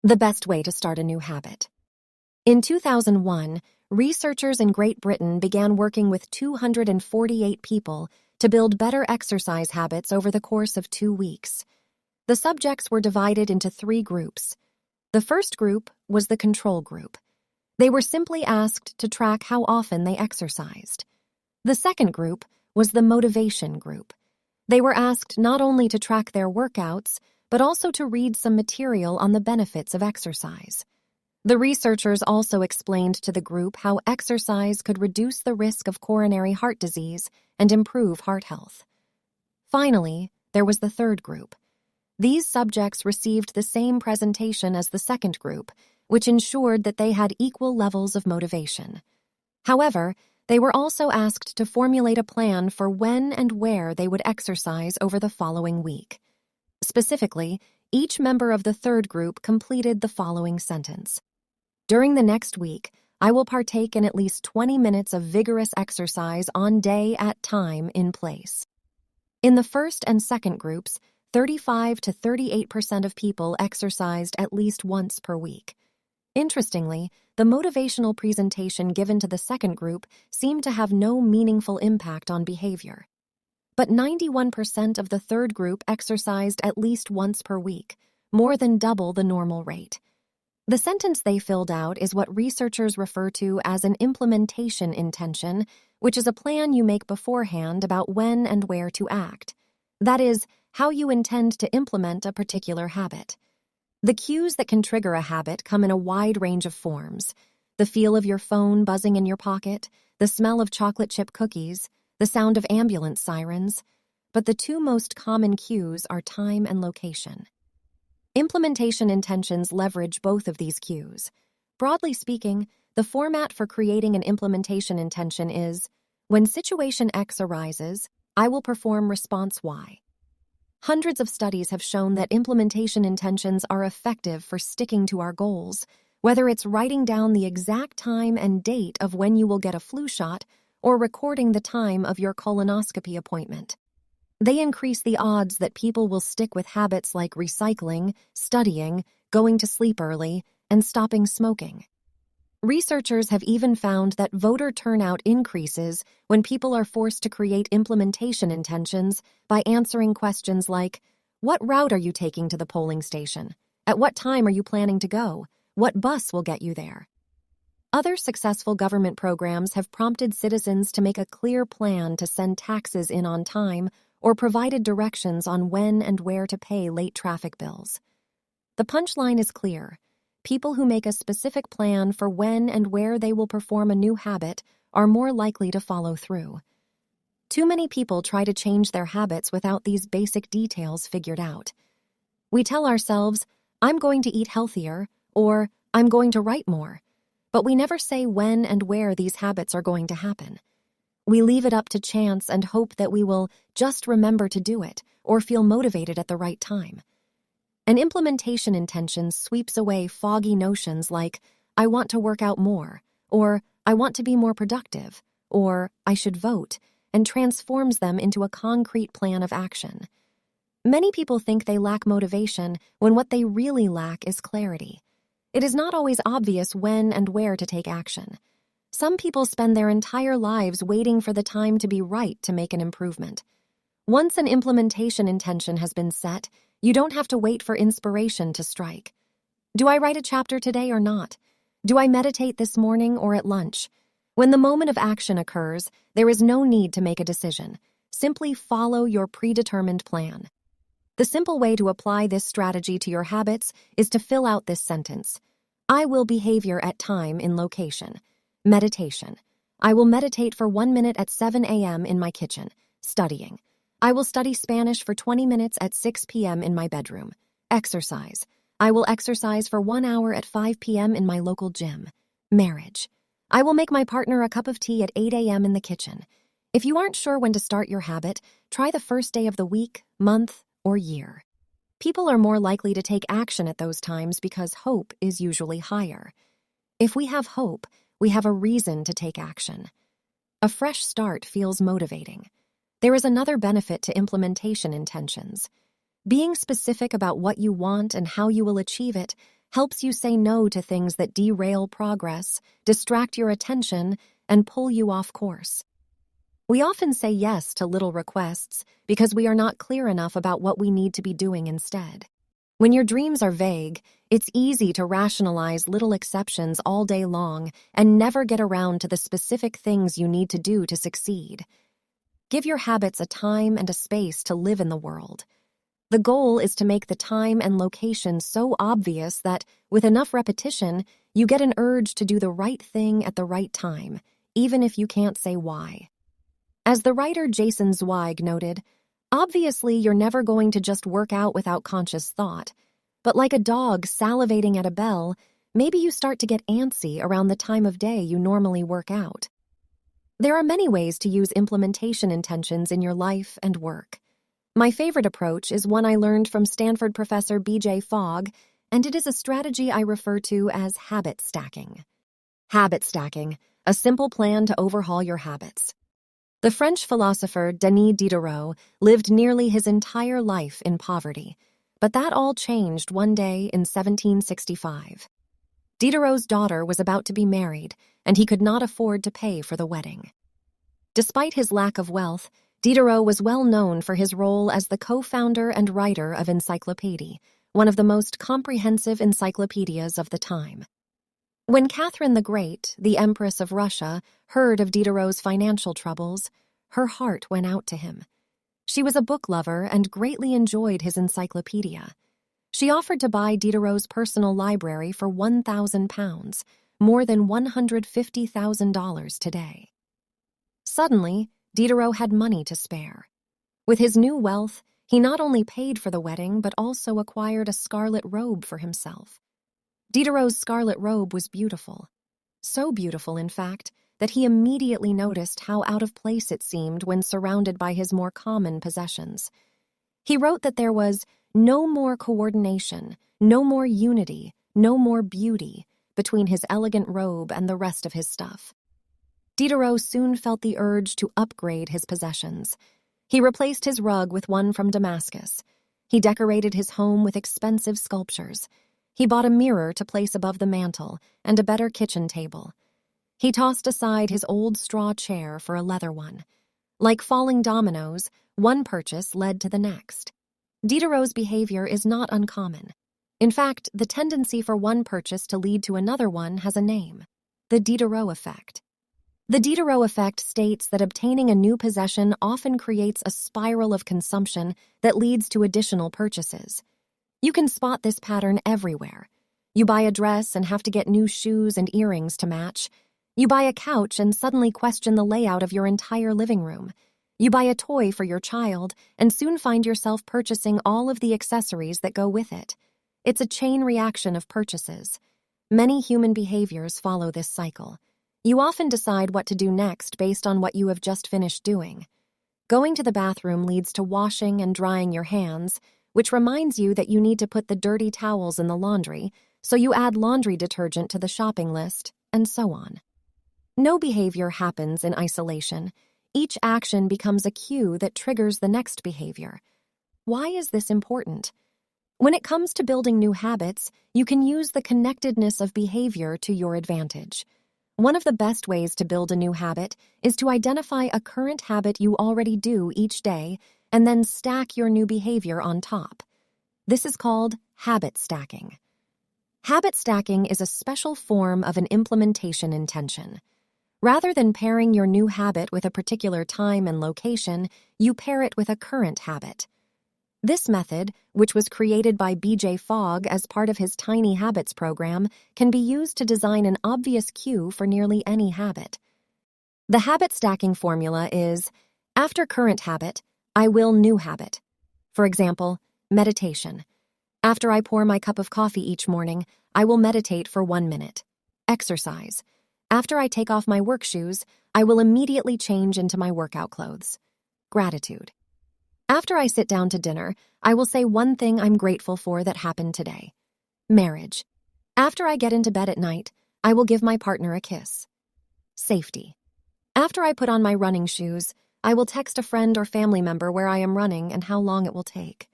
The best way to start a new habit. In 2001, researchers in Great Britain began working with 248 people to build better exercise habits over the course of 2 weeks. The subjects were divided into 3 groups. The first group was the control group. They were simply asked to track how often they exercised. The second group was the motivation group. They were asked not only to track their workouts, but also to read some material on the benefits of exercise. The researchers also explained to the group how exercise could reduce the risk of coronary heart disease and improve heart health. Finally, there was the third group. These subjects received the same presentation as the second group, which ensured that they had equal levels of motivation. However, they were also asked to formulate a plan for when and where they would exercise over the following week. Specifically, each member of the third group completed the following sentence. During the next week, I will partake in at least 20 minutes of vigorous exercise on day at time in place. In the first and second groups, 35 to 38% of people exercised at least once per week. Interestingly, the motivational presentation given to the second group seemed to have no meaningful impact on behavior. But 91% of the third group exercised at least once per week, more than double the normal rate. The sentence they filled out is what researchers refer to as an implementation intention, which is a plan you make beforehand about when and where to act. That is, how you intend to implement a particular habit. The cues that can trigger a habit come in a wide range of forms. The feel of your phone buzzing in your pocket, the smell of chocolate chip cookies, the sound of ambulance sirens, but the 2 most common cues are time and location. Implementation intentions leverage both of these cues. Broadly speaking, the format for creating an implementation intention is, when situation X arises, I will perform response Y. Hundreds of studies have shown that implementation intentions are effective for sticking to our goals, whether it's writing down the exact time and date of when you will get a flu shot or recording the time of your colonoscopy appointment. They increase the odds that people will stick with habits like recycling, studying, going to sleep early, and stopping smoking. Researchers have even found that voter turnout increases when people are forced to create implementation intentions by answering questions like, what route are you taking to the polling station? At what time are you planning to go? What bus will get you there? Other successful government programs have prompted citizens to make a clear plan to send taxes in on time or provided directions on when and where to pay late traffic bills. The punchline is clear. People who make a specific plan for when and where they will perform a new habit are more likely to follow through. Too many people try to change their habits without these basic details figured out. We tell ourselves, I'm going to eat healthier, or I'm going to write more. But we never say when and where these habits are going to happen. We leave it up to chance and hope that we will just remember to do it or feel motivated at the right time. An implementation intention sweeps away foggy notions like, I want to work out more, or I want to be more productive, or I should vote, and transforms them into a concrete plan of action. Many people think they lack motivation when what they really lack is clarity. It is not always obvious when and where to take action. Some people spend their entire lives waiting for the time to be right to make an improvement. Once an implementation intention has been set, you don't have to wait for inspiration to strike. Do I write a chapter today or not? Do I meditate this morning or at lunch? When the moment of action occurs, there is no need to make a decision. Simply follow your predetermined plan. The simple way to apply this strategy to your habits is to fill out this sentence. I will behavior at time in location. Meditation. I will meditate for 1 minute at 7 a.m. in my kitchen. Studying. I will study Spanish for 20 minutes at 6 p.m. in my bedroom. Exercise. I will exercise for 1 hour at 5 p.m. in my local gym. Marriage. I will make my partner a cup of tea at 8 a.m. in the kitchen. If you aren't sure when to start your habit, try the first day of the week, month, or year. People are more likely to take action at those times because hope is usually higher. If we have hope, we have a reason to take action. A fresh start feels motivating. There is another benefit to implementation intentions. Being specific about what you want and how you will achieve it helps you say no to things that derail progress, distract your attention, and pull you off course. We often say yes to little requests because we are not clear enough about what we need to be doing instead. When your dreams are vague, it's easy to rationalize little exceptions all day long and never get around to the specific things you need to do to succeed. Give your habits a time and a space to live in the world. The goal is to make the time and location so obvious that, with enough repetition, you get an urge to do the right thing at the right time, even if you can't say why. As the writer Jason Zweig noted, obviously you're never going to just work out without conscious thought, but like a dog salivating at a bell, maybe you start to get antsy around the time of day you normally work out. There are many ways to use implementation intentions in your life and work. My favorite approach is one I learned from Stanford professor B.J. Fogg, and it is a strategy I refer to as habit stacking. Habit stacking, a simple plan to overhaul your habits. The French philosopher Denis Diderot lived nearly his entire life in poverty, but that all changed one day in 1765. Diderot's daughter was about to be married, and he could not afford to pay for the wedding. Despite his lack of wealth, Diderot was well known for his role as the co-founder and writer of Encyclopédie, one of the most comprehensive encyclopedias of the time. When Catherine the Great, the Empress of Russia, heard of Diderot's financial troubles, her heart went out to him. She was a book lover and greatly enjoyed his encyclopedia. She offered to buy Diderot's personal library for £1,000, more than $150,000 today. Suddenly, Diderot had money to spare. With his new wealth, he not only paid for the wedding but also acquired a scarlet robe for himself. Diderot's scarlet robe was beautiful. So beautiful, in fact, that he immediately noticed how out of place it seemed when surrounded by his more common possessions. He wrote that there was no more coordination, no more unity, no more beauty between his elegant robe and the rest of his stuff. Diderot soon felt the urge to upgrade his possessions. He replaced his rug with one from Damascus. He decorated his home with expensive sculptures. He bought a mirror to place above the mantel and a better kitchen table. He tossed aside his old straw chair for a leather one. Like falling dominoes, one purchase led to the next. Diderot's behavior is not uncommon. In fact, the tendency for one purchase to lead to another one has a name: the Diderot effect. The Diderot effect states that obtaining a new possession often creates a spiral of consumption that leads to additional purchases. You can spot this pattern everywhere. You buy a dress and have to get new shoes and earrings to match. You buy a couch and suddenly question the layout of your entire living room. You buy a toy for your child and soon find yourself purchasing all of the accessories that go with it. It's a chain reaction of purchases. Many human behaviors follow this cycle. You often decide what to do next based on what you have just finished doing. Going to the bathroom leads to washing and drying your hands, which reminds you that you need to put the dirty towels in the laundry, so you add laundry detergent to the shopping list, and so on. No behavior happens in isolation. Each action becomes a cue that triggers the next behavior. Why is this important? When it comes to building new habits, you can use the connectedness of behavior to your advantage. One of the best ways to build a new habit is to identify a current habit you already do each day and then stack your new behavior on top. This is called habit stacking. Habit stacking is a special form of an implementation intention. Rather than pairing your new habit with a particular time and location, you pair it with a current habit. This method, which was created by B.J. Fogg as part of his Tiny Habits program, can be used to design an obvious cue for nearly any habit. The habit stacking formula is, after current habit, I will new habit. For example, meditation. After I pour my cup of coffee each morning, I will meditate for 1 minute. Exercise. After I take off my work shoes, I will immediately change into my workout clothes. Gratitude. After I sit down to dinner, I will say one thing I'm grateful for that happened today. Marriage. After I get into bed at night, I will give my partner a kiss. Safety. After I put on my running shoes, I will text a friend or family member where I am running and how long it will take.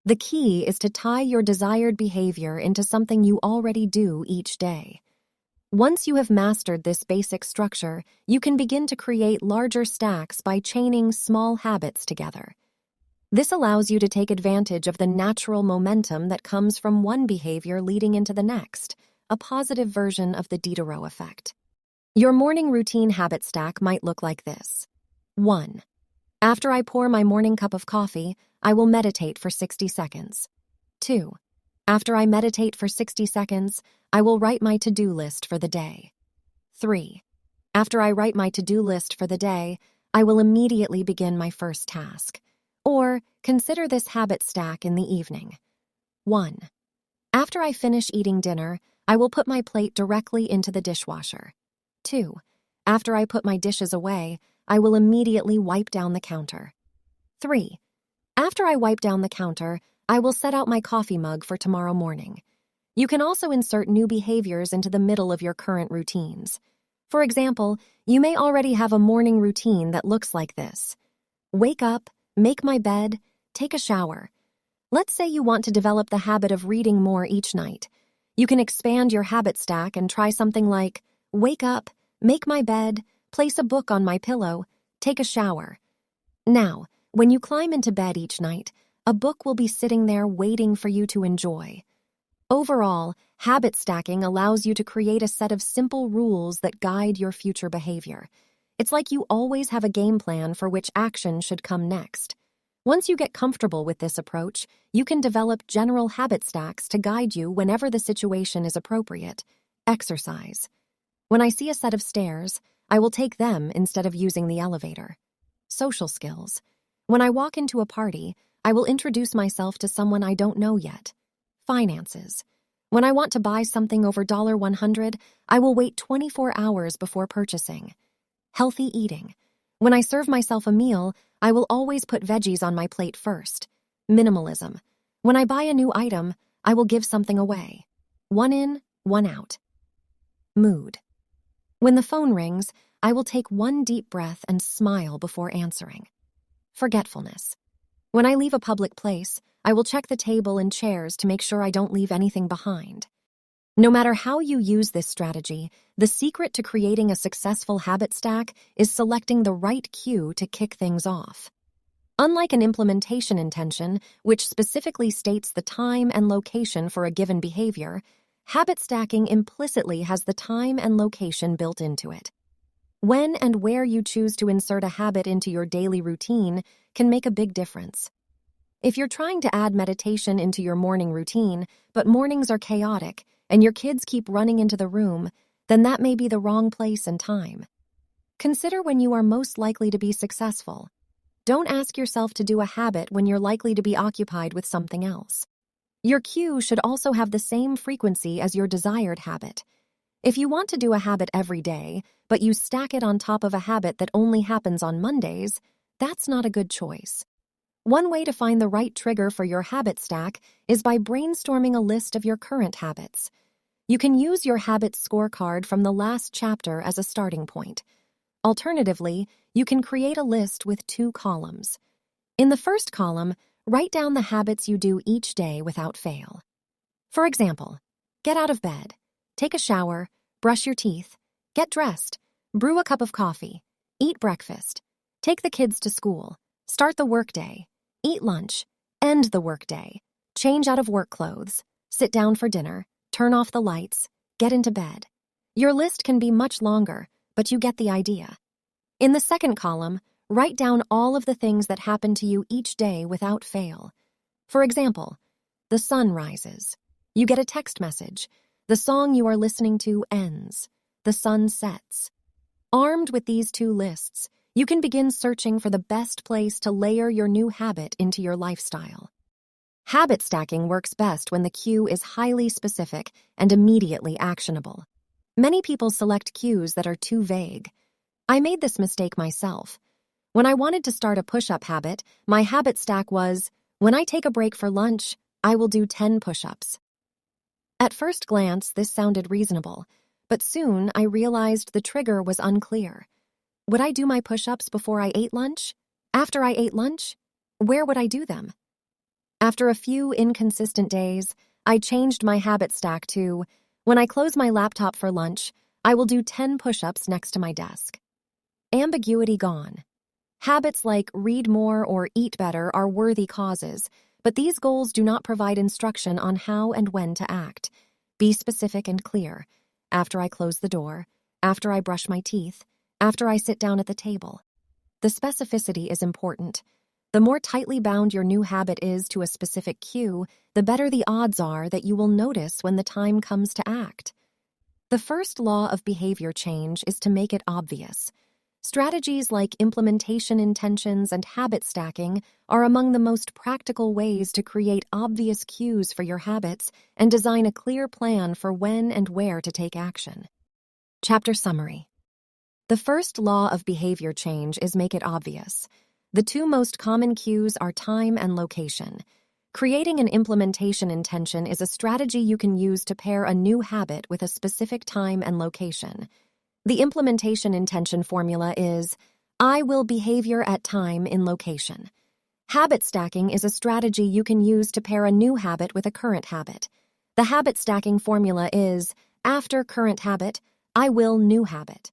The key is to tie your desired behavior into something you already do each day. Once you have mastered this basic structure, you can begin to create larger stacks by chaining small habits together. This allows you to take advantage of the natural momentum that comes from one behavior leading into the next, a positive version of the Diderot effect. Your morning routine habit stack might look like this. 1. After I pour my morning cup of coffee, I will meditate for 60 seconds. 2. After I meditate for 60 seconds, I will write my to-do list for the day. 3. After I write my to-do list for the day, I will immediately begin my first task. Or consider this habit stack in the evening. 1. After I finish eating dinner, I will put my plate directly into the dishwasher. 2. After I put my dishes away, I will immediately wipe down the counter. 3. After I wipe down the counter, I will set out my coffee mug for tomorrow morning. You can also insert new behaviors into the middle of your current routines. For example, you may already have a morning routine that looks like this. Wake up, make my bed, take a shower. Let's say you want to develop the habit of reading more each night. You can expand your habit stack and try something like wake up, make my bed, place a book on my pillow, take a shower. Now, when you climb into bed each night, a book will be sitting there waiting for you to enjoy. Overall, habit stacking allows you to create a set of simple rules that guide your future behavior. It's like you always have a game plan for which action should come next. Once you get comfortable with this approach, you can develop general habit stacks to guide you whenever the situation is appropriate. Exercise. When I see a set of stairs, I will take them instead of using the elevator. Social skills. When I walk into a party, I will introduce myself to someone I don't know yet. Finances. When I want to buy something over $100, I will wait 24 hours before purchasing. Healthy eating. When I serve myself a meal, I will always put veggies on my plate first. Minimalism. When I buy a new item, I will give something away. One in, one out. Mood. When the phone rings, I will take one deep breath and smile before answering. Forgetfulness. When I leave a public place, I will check the table and chairs to make sure I don't leave anything behind. No matter how you use this strategy, the secret to creating a successful habit stack is selecting the right cue to kick things off. Unlike an implementation intention, which specifically states the time and location for a given behavior, habit stacking implicitly has the time and location built into it. When and where you choose to insert a habit into your daily routine can make a big difference. If you're trying to add meditation into your morning routine, but mornings are chaotic and your kids keep running into the room, then that may be the wrong place and time. Consider when you are most likely to be successful. Don't ask yourself to do a habit when you're likely to be occupied with something else. Your cue should also have the same frequency as your desired habit. If you want to do a habit every day, but you stack it on top of a habit that only happens on Mondays, that's not a good choice. One way to find the right trigger for your habit stack is by brainstorming a list of your current habits. You can use your habits scorecard from the last chapter as a starting point. Alternatively, you can create a list with 2 columns. In the first column, write down the habits you do each day without fail. For example, get out of bed, take a shower, brush your teeth, get dressed, brew a cup of coffee, eat breakfast, take the kids to school, start the workday, eat lunch, end the workday, change out of work clothes, sit down for dinner, turn off the lights, get into bed. Your list can be much longer, but you get the idea. In the second column, write down all of the things that happen to you each day without fail. For example, the sun rises. You get a text message. The song you are listening to ends. The sun sets. Armed with these 2 lists, you can begin searching for the best place to layer your new habit into your lifestyle. Habit stacking works best when the cue is highly specific and immediately actionable. Many people select cues that are too vague. I made this mistake myself. When I wanted to start a push-up habit, my habit stack was, when I take a break for lunch, I will do 10 push-ups. At first glance, this sounded reasonable, but soon I realized the trigger was unclear. Would I do my push-ups before I ate lunch? After I ate lunch? Where would I do them? After a few inconsistent days, I changed my habit stack to, when I close my laptop for lunch, I will do 10 push-ups next to my desk. Ambiguity gone. Habits like read more or eat better are worthy causes, but these goals do not provide instruction on how and when to act. Be specific and clear. After I close the door, after I brush my teeth, after I sit down at the table. The specificity is important. The more tightly bound your new habit is to a specific cue, the better the odds are that you will notice when the time comes to act. The first law of behavior change is to make it obvious. Strategies like implementation intentions and habit stacking are among the most practical ways to create obvious cues for your habits and design a clear plan for when and where to take action. Chapter Summary. The first law of behavior change is make it obvious. The two most common cues are time and location. Creating an implementation intention is a strategy you can use to pair a new habit with a specific time and location. The implementation intention formula is, I will behavior at time in location. Habit stacking is a strategy you can use to pair a new habit with a current habit. The habit stacking formula is, after current habit, I will new habit.